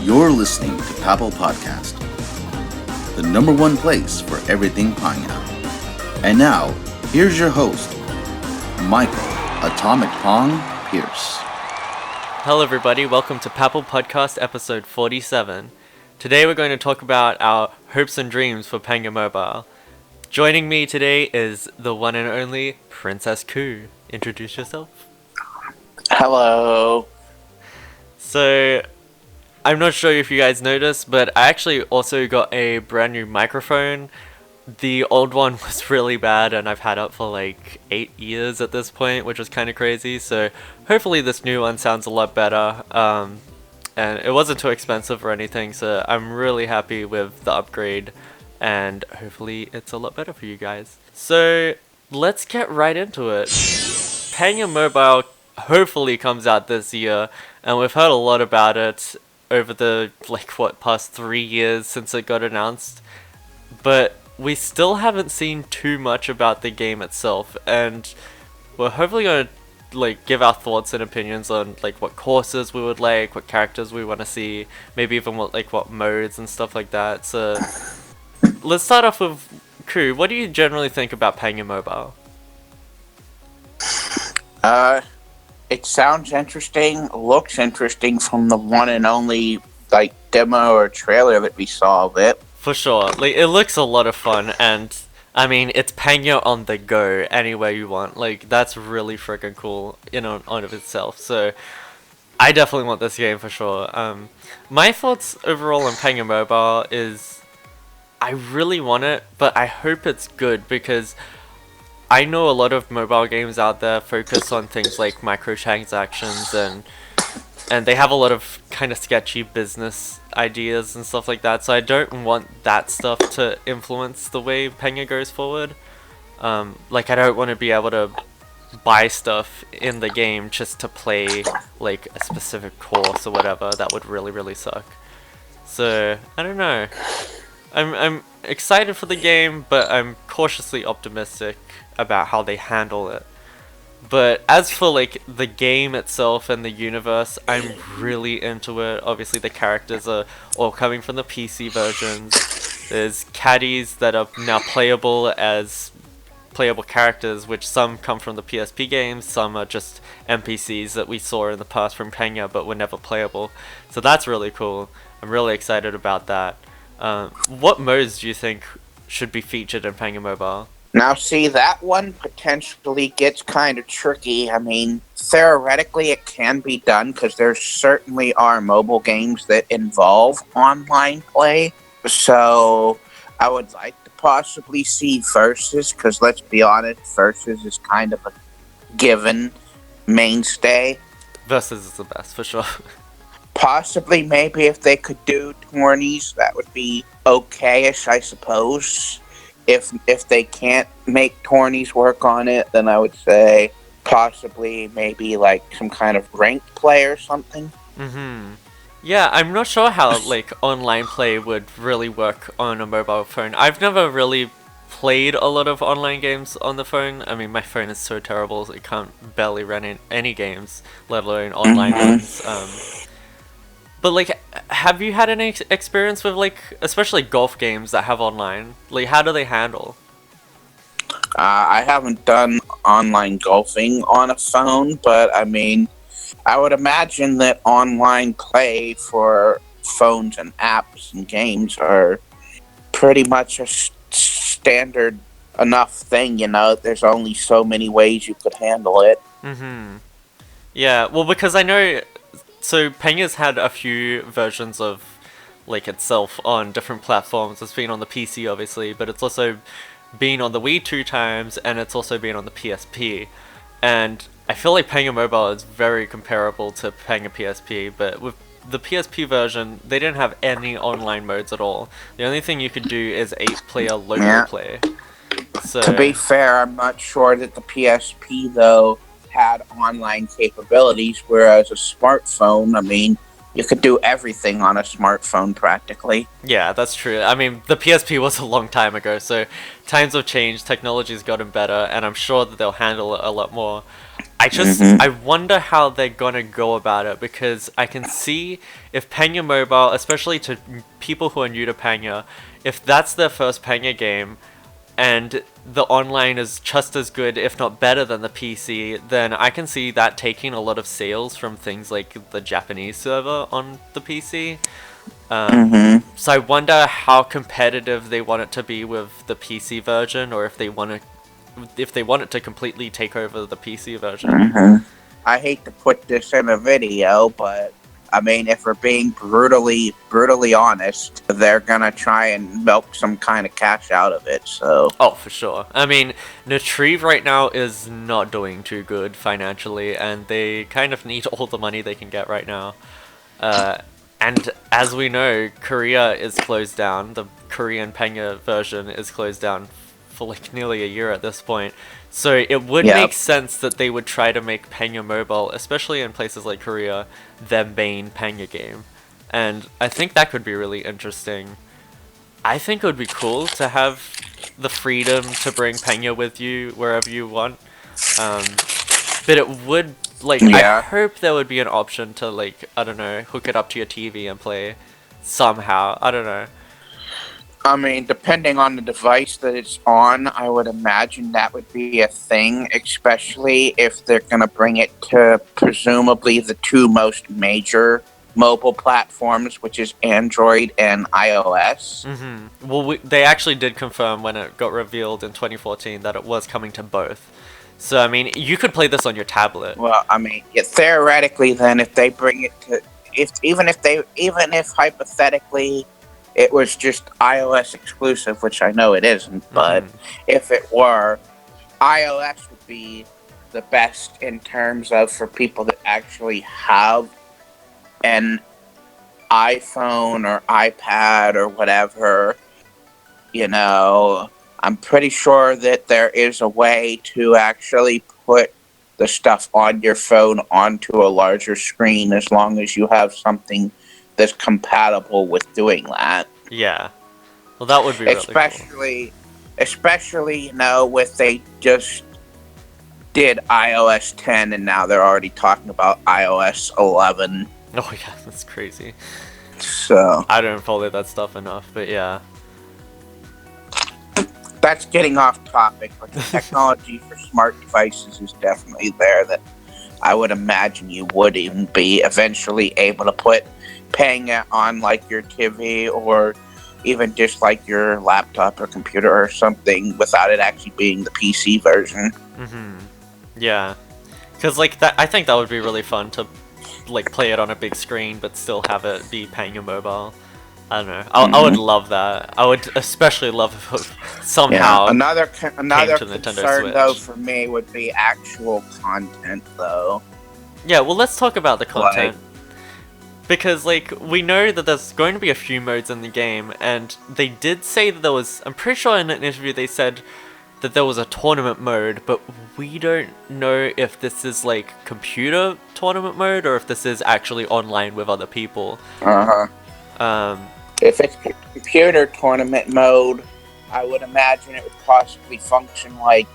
You're listening to Papel Podcast, the number one place for everything Pangya. And now, here's your host, Michael Atomic Pong Pierce. Hello everybody, welcome to Papel Podcast episode 47. Today we're going to talk about our hopes and dreams for Pangya Mobile. Joining me today is the one and only PrincessKooh. Introduce yourself. Hello. So, I'm not sure if you guys noticed, but I actually also got a brand new microphone. The old one was really bad and I've had it for like 8 years at this point, which was kind of crazy. So hopefully this new one sounds a lot better. And it wasn't too expensive or anything, so I'm really happy with the upgrade. And hopefully it's a lot better for you guys. So let's get right into it. Pangya Mobile hopefully comes out this year, and we've heard a lot about it over the past 3 years since it got announced. But we still haven't seen too much about the game itself, and we're hopefully going to give our thoughts and opinions on what courses we would like, what characters we want to see, maybe even what modes and stuff like that. So let's start off with Koo. What do you generally think about Pangya Mobile? It sounds interesting, looks interesting from the one and only demo or trailer that we saw of it. For sure. It looks a lot of fun, and I mean, it's Pangya on the go anywhere you want. That's really freaking cool in and of itself. So I definitely want this game for sure. My thoughts overall on Pangya Mobile is I really want it, but I hope it's good, because I know a lot of mobile games out there focus on things like microtransactions, and they have a lot of kind of sketchy business ideas and stuff like that, so I don't want that stuff to influence the way Pangya goes forward. I don't want to be able to buy stuff in the game just to play a specific course or whatever. That would really, really suck. So, I don't know. I'm excited for the game, but I'm cautiously optimistic about how they handle it. But as for the game itself and the universe, I'm really into it. Obviously the characters are all coming from the PC versions. There's caddies that are now playable as playable characters, which some come from the PSP games, some are just NPCs that we saw in the past from Pangya but were never playable. So that's really cool. I'm really excited about that. What modes do you think should be featured in Pangya Mobile? Now, see, that one potentially gets kind of tricky. I mean, theoretically it can be done, because there certainly are mobile games that involve online play. So I would like to possibly see Versus, because let's be honest, Versus is kind of a given mainstay. Versus is the best, for sure. Possibly, maybe if they could do tourneys, that would be okay-ish, I suppose. If they can't make tourneys work on it, then I would say possibly maybe some kind of ranked play or something. Mm-hmm. Yeah, I'm not sure how online play would really work on a mobile phone. I've never really played a lot of online games on the phone. I mean, my phone is so terrible, it can't barely run any games, let alone online ones. But have you had any experience with especially golf games that have online? How do they handle? I haven't done online golfing on a phone, but I mean, I would imagine that online play for phones and apps and games are pretty much a standard enough thing, there's only so many ways you could handle it. Mm-hmm. Yeah, well, because I know, so Pangya's had a few versions of itself on different platforms. It's been on the PC obviously, but it's also been on the Wii 2 times, and it's also been on the PSP. And I feel like Pangya Mobile is very comparable to Pangya PSP, but with the PSP version, they didn't have any online modes at all. The only thing you could do is 8-player local play. So, to be fair, I'm not sure that the PSP, though, had online capabilities, whereas a smartphone, I mean, you could do everything on a smartphone practically. Yeah, that's true. I mean, the PSP was a long time ago, so times have changed, technology's gotten better, and I'm sure that they'll handle it a lot more. I wonder how they're gonna go about it, because I can see if Pangya Mobile, especially to people who are new to Pangya, if that's their first Pangya game, and the online is just as good, if not better than the PC, then I can see that taking a lot of sales from things like the Japanese server on the PC. So I wonder how competitive they want it to be with the PC version, or if they want it to completely take over the PC version. I hate to put this in a video, but I mean, if we're being brutally honest, they're gonna try and milk some kind of cash out of it. So. Oh, for sure. I mean, Retrieve right now is not doing too good financially, and they kind of need all the money they can get right now. And as we know, Korea is closed down. The Korean Pangya version is closed down for like nearly a year at this point. So it would make sense that they would try to make Pangya Mobile, especially in places like Korea, their main Pangya game. And I think that could be really interesting. I think it would be cool to have the freedom to bring Pangya with you wherever you want. But it would, like, I hope there would be an option to, like, I don't know, hook it up to your TV and play somehow. I don't know. I mean, depending on the device that it's on, I would imagine that would be a thing, especially if they're going to bring it to presumably the two most major mobile platforms, which is Android and iOS. Well, they actually did confirm when it got revealed in 2014 that it was coming to both. So, I mean, you could play this on your tablet. Well, I mean, theoretically, then, if they bring it to, even if hypothetically it was just iOS exclusive, which I know it isn't, but if it were, iOS would be the best in terms of for people that actually have an iPhone or iPad or whatever. You know, I'm pretty sure that there is a way to actually put the stuff on your phone onto a larger screen, as long as you have something that's compatible with doing that. Yeah. Well, that would be really cool. Especially, you know, with they just did iOS 10 and now they're already talking about iOS 11. Oh yeah, that's crazy. So I don't follow that stuff enough, but yeah. That's getting off topic, but the technology for smart devices is definitely there, that I would imagine you would even be eventually able to put Pangya on like your TV or even just like your laptop or computer or something without it actually being the PC version. Yeah. Because like that, I think that would be really fun to like play it on a big screen but still have it be Pangya Mobile. I don't know. I would love that. I would especially love if somehow. Yeah. Another to concern Switch. though for me would be actual content though. Yeah, well, let's talk about the content. Because like we know that there's going to be a few modes in the game, and they did say that there was. I'm pretty sure in an interview they said that there was a tournament mode, but we don't know if this is like computer tournament mode or if this is actually online with other people. If it's computer tournament mode, I would imagine it would possibly function like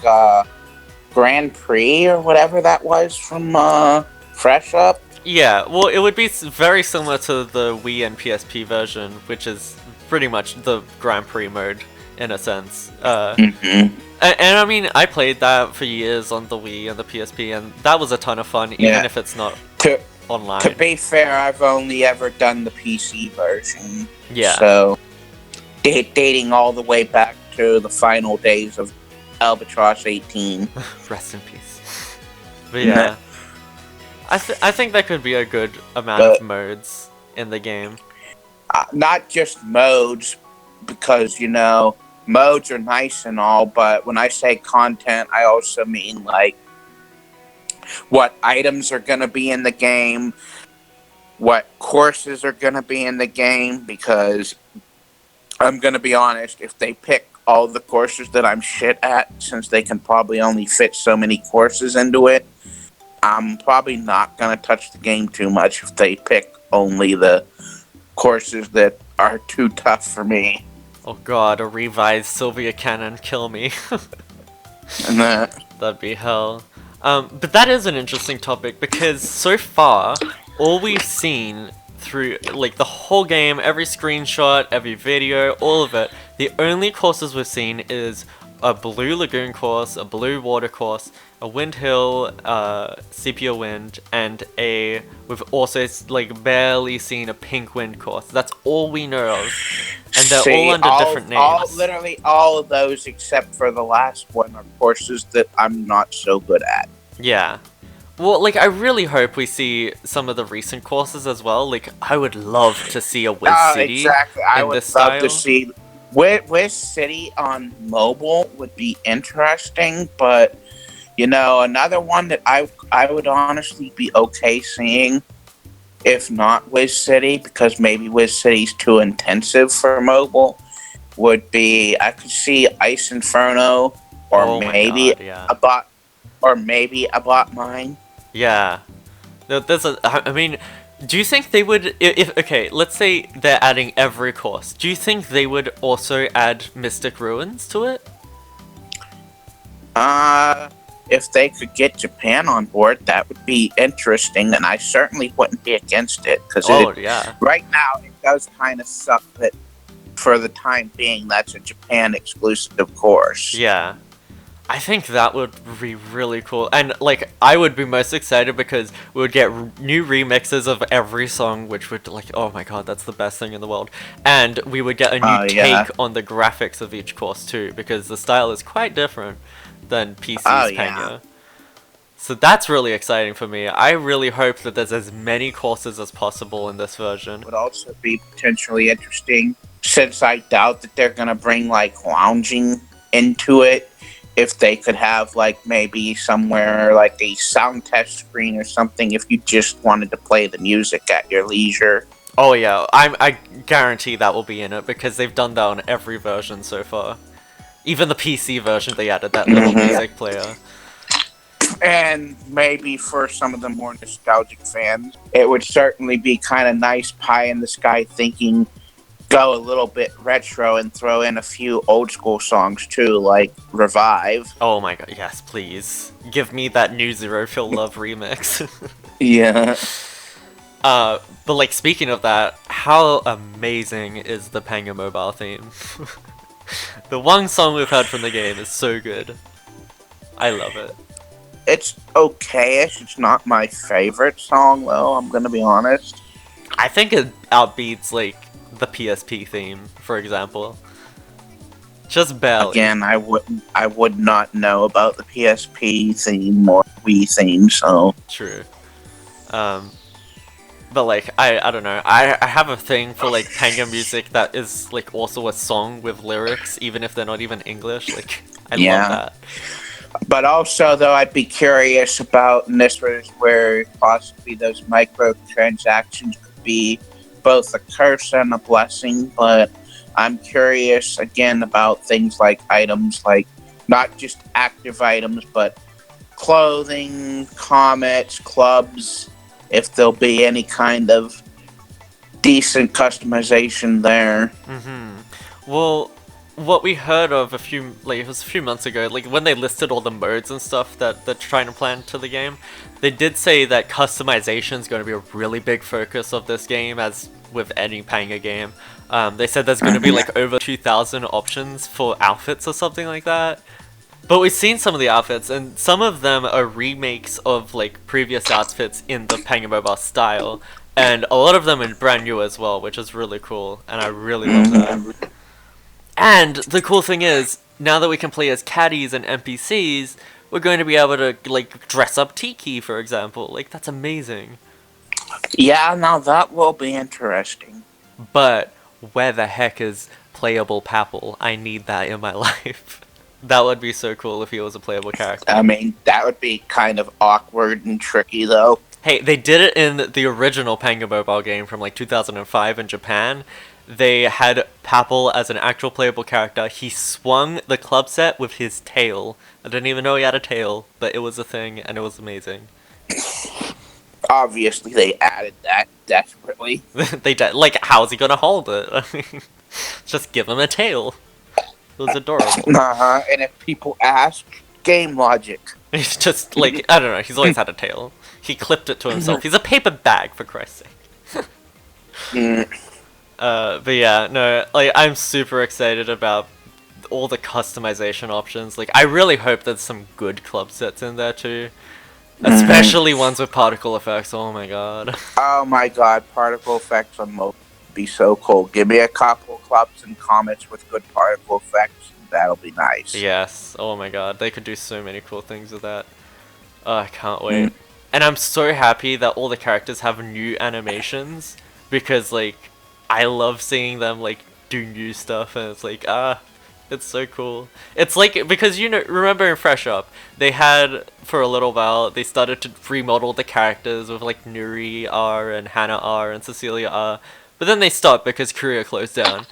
Grand Prix or whatever that was from Fresh Up. Yeah, well, it would be very similar to the Wii and PSP version, which is pretty much the Grand Prix mode in a sense. And I mean, I played that for years on the Wii and the PSP, and that was a ton of fun, even if it's not online. To be fair, I've only ever done the PC version. Yeah. So, dating all the way back to the final days of Albatross 18. Rest in peace. But yeah. I think that could be a good amount of modes in the game. Not just modes, because, you know, modes are nice and all, but when I say content, I also mean, like, what items are going to be in the game, what courses are going to be in the game, because I'm going to be honest, if they pick all the courses that I'm shit at, since they can probably only fit so many courses into it, I'm probably not going to touch the game too much if they pick only the courses that are too tough for me. Oh god, a revised Sylvia Cannon, kill me. And that'd be hell. But that is an interesting topic because so far, all we've seen through like the whole game, every screenshot, every video, all of it, the only courses we've seen is a blue lagoon course, a blue water course, a wind hill, sepia wind, and we've also like barely seen a pink wind course. That's all we know of, and they're all under different names. Literally all of those except for the last one are courses that I'm not so good at. Yeah. Well, like, I really hope we see some of the recent courses as well. Like, I would love to see a Wiz City exactly. I in would this love style. to see Wiz City on mobile would be interesting, but you know, another one that I would honestly be okay seeing, if not Wiz City, because maybe Wiz City's too intensive for mobile, would be I could see Ice Inferno or Oh my maybe God, yeah. a bot mine. Yeah. No, I mean, do you think they would, okay, let's say they're adding every course. Do you think they would also add Mystic Ruins to it? If they could get Japan on board, that would be interesting, and I certainly wouldn't be against it, because Yeah. right now it does kind of suck that for the time being that's a Japan exclusive course. Yeah. I think that would be really cool. And, like, I would be most excited because we would get new remixes of every song, which would, like, oh my god, that's the best thing in the world. And we would get a new take on the graphics of each course, too, because the style is quite different than PC's Pangya. So that's really exciting for me. I really hope that there's as many courses as possible in this version. Would also be potentially interesting, since I doubt that they're going to bring, like, lounging into it. If they could have, like, maybe somewhere, like, a sound test screen or something if you just wanted to play the music at your leisure. Oh yeah, I guarantee that will be in it, because they've done that on every version so far. Even the PC version, they added that little music player. And maybe for some of the more nostalgic fans, it would certainly be kind of nice pie-in-the-sky thinking, go a little bit retro and throw in a few old school songs too, like Revive. Oh my god, yes, please. Give me that new Zero Feel Love remix. Yeah. But like, speaking of that, how amazing is the Pangya Mobile theme? The one song we've heard from the game is so good. I love it. It's okay-ish. It's not my favorite song, though, I'm gonna be honest. I think it outbeats, like, the PSP theme, for example. Just barely. Again, I would not know about the PSP theme or Wii theme, so... True. But like, I don't know. I have a thing for like Pangya music that is like also a song with lyrics, even if they're not even English. Like, I love that. But also, though, I'd be curious about, and this was where possibly those microtransactions could be both a curse and a blessing, but I'm curious, again, about things like items, like not just active items, but clothing, comets, clubs, if there'll be any kind of decent customization there. Well, what we heard of it was a few months ago, like when they listed all the modes and stuff that they're trying to plan to the game, they did say that customization is going to be a really big focus of this game, as with any Pangya game. They said there's going to be like over 2,000 options for outfits or something like that. But we've seen some of the outfits, and some of them are remakes of like previous outfits in the Pangya Mobile style, and a lot of them are brand new as well, which is really cool, and I really love that. And the cool thing is, now that we can play as caddies and NPCs, we're going to be able to like dress up Tiki, for example. Like, that's amazing. Yeah, now that will be interesting. But where the heck is playable Papel? I need that in my life. That would be so cool if he was a playable character. I mean, that would be kind of awkward and tricky, though. Hey, they did it in the original Pangya Mobile game from like 2005 in Japan. They had Papel as an actual playable character. He swung the club set with his tail. I didn't even know he had a tail, but it was a thing, and it was amazing. Obviously, they added that desperately. They did. Like, how's he gonna hold it? I mean, just give him a tail. It was adorable. And if people ask, game logic. He's just like, I don't know, he's always had a tail. He clipped it to himself. He's a paper bag, for Christ's sake. But yeah, no, like, I'm super excited about all the customization options. Like, I really hope there's some good club sets in there too. Especially ones with particle effects, oh my god. Oh my god, particle effects on mobile would be so cool. Give me a couple clubs and comets with good particle effects. That'll be nice. Yes, oh my god, they could do so many cool things with that. Oh, I can't wait. And I'm so happy that all the characters have new animations, because like, I love seeing them like do new stuff, and it's like, it's so cool. It's like, because you know, remember in Fresh Up, they had, for a little while, they started to remodel the characters with like Nuri R and Hannah R and Cecilia R, but then they stopped because Korea closed down.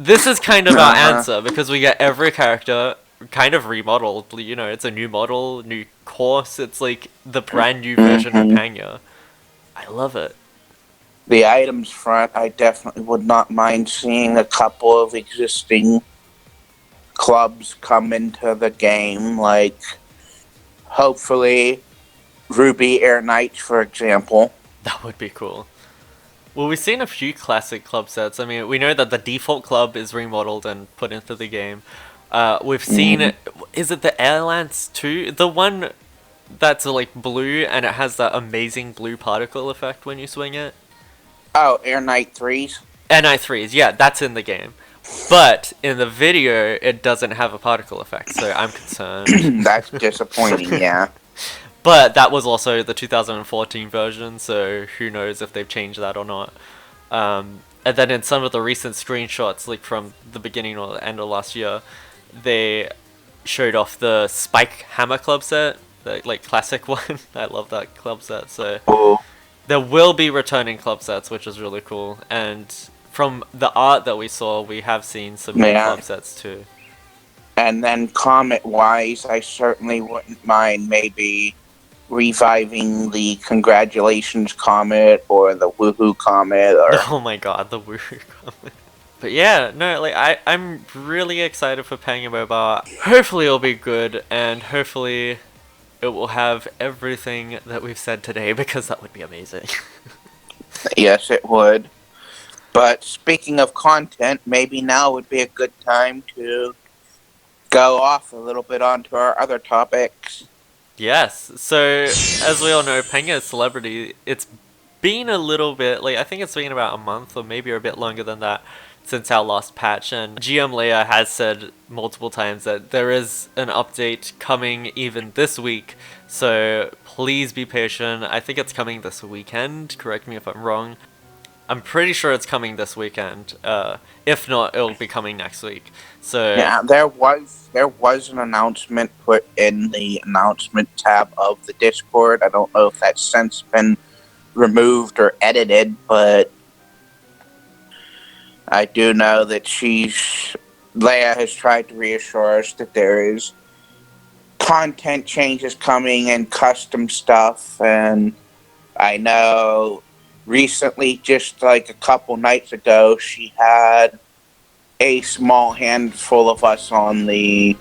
This is kind of our answer, because we get every character kind of remodeled. You know, it's a new model, new course, it's like the brand new version of Pangya. I love it. The items front, I definitely would not mind seeing a couple of existing clubs come into the game, like hopefully Ruby Air Knights, for example. That would be cool. Well, we've seen a few classic club sets. I mean, we know that the default club is remodeled and put into the game. We've seen, is it the Air Lance 2? The one that's like blue and it has that amazing blue particle effect when you swing it? Oh, Air Knight 3s? Air Knight 3s, yeah, that's in the game. But in the video, it doesn't have a particle effect, so I'm concerned. That's disappointing, yeah. But that was also the 2014 version, so who knows if they've changed that or not. And then in some of the recent screenshots, like from the beginning or the end of last year, they showed off the Spike Hammer club set, the like classic one. I love that club set, so there will be returning club sets, which is really cool. And from the art that we saw, we have seen some new club sets too. And then comet-wise, I certainly wouldn't mind maybe reviving the Congratulations Comet or the Woohoo Comet. Or oh my god, the Woohoo Comet. But yeah, no, like I'm really excited for Pangya Mobile. Hopefully it'll be good, and hopefully it will have everything that we've said today, because that would be amazing. Yes, it would. But speaking of content, maybe now would be a good time to go off a little bit onto our other topics. Yes, so as we all know, Pangya Celebrity, it's been a little bit, like I think it's been about a month or maybe a bit longer than that since our last patch, and GM Leia has said multiple times that there is an update coming even this week, so please be patient. I think it's coming this weekend, correct me if I'm wrong. I'm pretty sure it's coming this weekend. If not, it'll be coming next week. So yeah, there was an announcement put in the announcement tab of the Discord. I don't know if that's since been removed or edited, but I do know that Leia has tried to reassure us that there is content changes coming and custom stuff, and I know recently, just like a couple nights ago, she had a small handful of us on the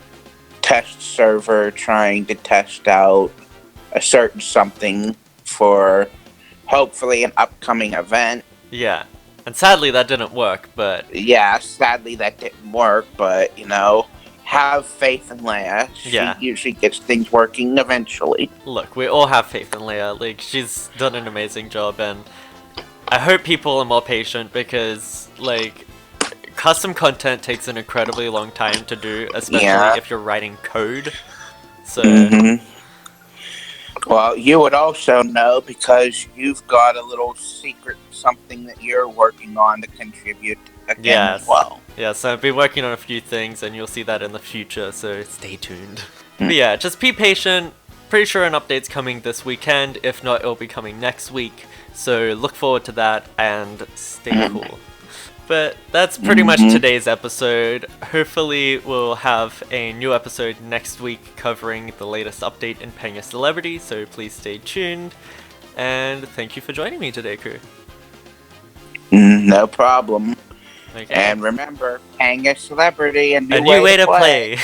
test server trying to test out a certain something for hopefully an upcoming event. yeah, and sadly that didn't work, but yeah, sadly that didn't work, but you know, have faith in Leia. She usually gets things working eventually. Look, we all have faith in Leia. Like, she's done an amazing job, and I hope people are more patient, because like custom content takes an incredibly long time to do, especially if you're writing code. So well, you would also know because you've got a little secret something that you're working on to contribute again as well. Yeah, so I've been working on a few things, and you'll see that in the future, so stay tuned. But yeah, just be patient. Pretty sure an update's coming this weekend. If not, it'll be coming next week. So look forward to that, and stay cool. But that's pretty much today's episode. Hopefully we'll have a new episode next week covering the latest update in Pangya Celebrity, so please stay tuned. And thank you for joining me today, Koo. No problem. Okay. And remember, Pangya Celebrity, a new way to play.